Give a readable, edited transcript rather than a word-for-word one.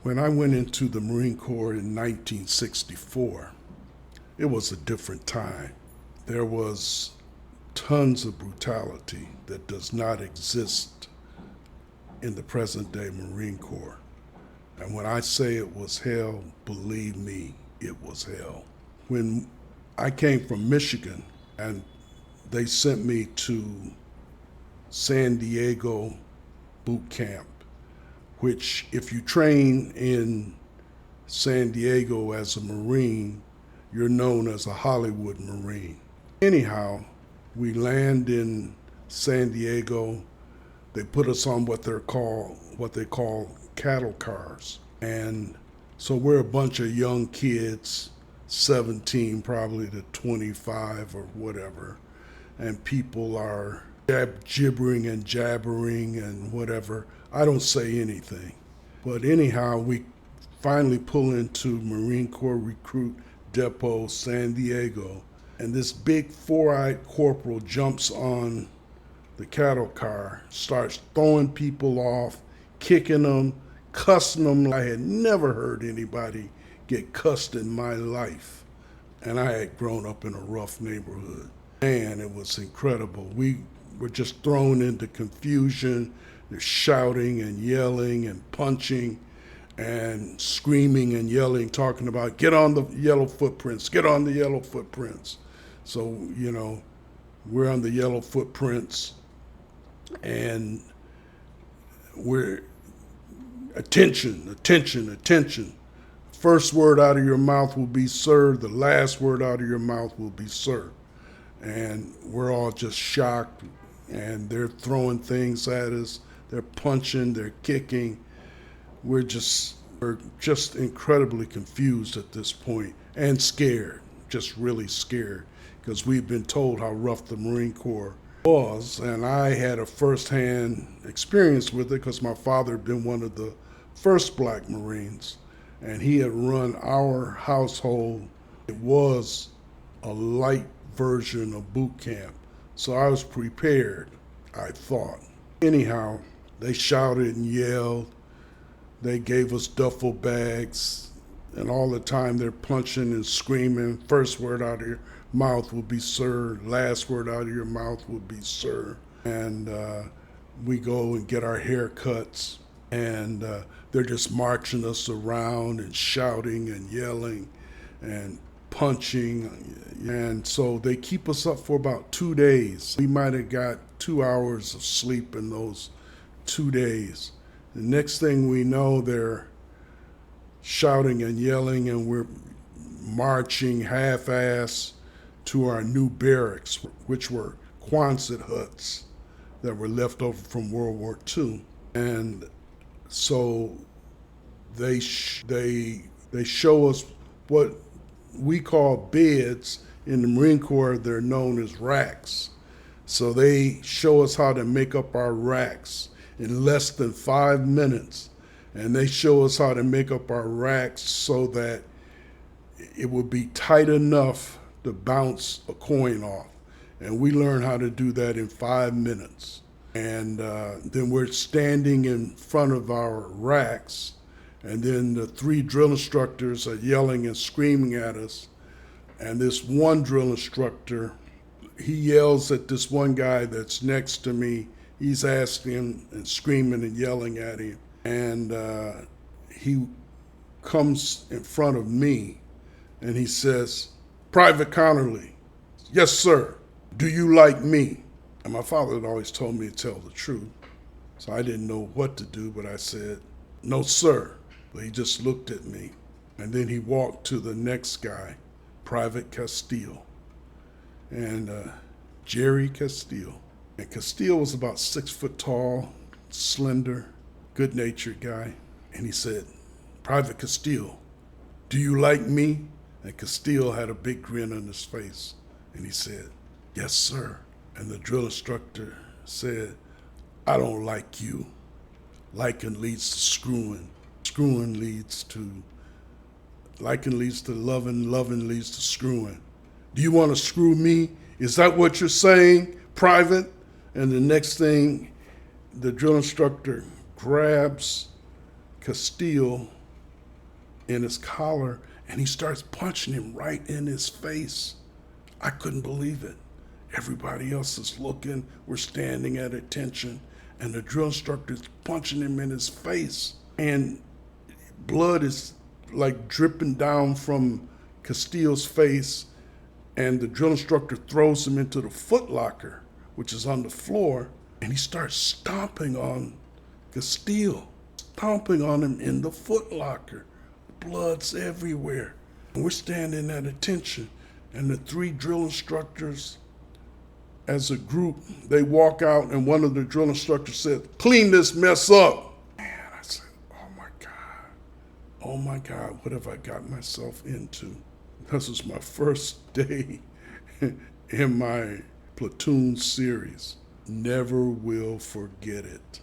When I went into the Marine Corps in 1964, it was a different time. There was tons of brutality that does not exist in the present day Marine Corps. And when I say it was hell, believe me, it was hell. When I came from Michigan and they sent me to San Diego boot camp, which if you train in San Diego as a Marine, you're known as a Hollywood Marine. Anyhow, we land in San Diego. They put us on what they call cattle cars. And so we're a bunch of young kids, 17 probably to 25 or whatever. And people are gibbering and jabbering and whatever. I don't say anything. But anyhow, we finally pull into Marine Corps Recruit Depot, San Diego. And this big four-eyed corporal jumps on the cattle car, starts throwing people off, kicking them, cussing them. I had never heard anybody get cussed in my life. And I had grown up in a rough neighborhood. Man, it was incredible. We were just thrown into confusion. They're shouting and yelling and punching and screaming and yelling, talking about, get on the yellow footprints, get on the yellow footprints. So, we're on the yellow footprints and we're, attention, attention, attention. First word out of your mouth will be sir, the last word out of your mouth will be sir. And we're all just shocked, and they're throwing things at us. They're punching, they're kicking. We're just incredibly confused at this point and scared, just really scared, because we've been told how rough the Marine Corps was. And I had a firsthand experience with it because my father had been one of the first Black Marines, and he had run our household. It was a light version of boot camp. So I was prepared, I thought. Anyhow, they shouted and yelled. They gave us duffel bags, and all the time they're punching and screaming. First word out of your mouth will be sir. Last word out of your mouth will be sir. And we go and get our haircuts, and they're just marching us around and shouting and yelling and punching. And so they keep us up for about 2 days. We might have got 2 hours of sleep in those 2 days. The next thing we know, they're shouting and yelling, and we're marching half-ass to our new barracks, which were Quonset huts that were left over from World War II. And so they show us what we call beds. In the Marine Corps, they're known as racks. So they show us how to make up our racks in less than 5 minutes. And they show us how to make up our racks so that it would be tight enough to bounce a coin off. And we learn how to do that in 5 minutes. And then we're standing in front of our racks, and then the 3 drill instructors are yelling and screaming at us. And this one drill instructor, he yells at this one guy that's next to me. He's asking and screaming and yelling at him. And he comes in front of me and he says, Private Connerly, yes, sir, do you like me? And my father had always told me to tell the truth. So I didn't know what to do, but I said, no, sir. But he just looked at me. And then he walked to the next guy, Private Castile, and Jerry Castile. And Castile was about 6 foot tall, slender, good-natured guy. And he said, Private Castile, do you like me? And Castile had a big grin on his face. And he said, yes, sir. And the drill instructor said, I don't like you. Liking leads to screwing. Screwing leads to liking leads to loving, loving leads to screwing. Do you want to screw me? Is that what you're saying, Private? And the next thing, the drill instructor grabs Castile in his collar, and he starts punching him right in his face. I couldn't believe it. Everybody else is looking. We're standing at attention, and the drill instructor is punching him in his face. And blood is like dripping down from Castillo's face, and the drill instructor throws him into the foot locker, which is on the floor, and he starts stomping on Castillo, stomping on him in the foot locker. Blood's everywhere. And we're standing at attention, and the three drill instructors, as a group, they walk out, and one of the drill instructors said, "Clean this mess up." Man, I said, oh my God, what have I got myself into? This was my first day in my platoon series. Never will forget it.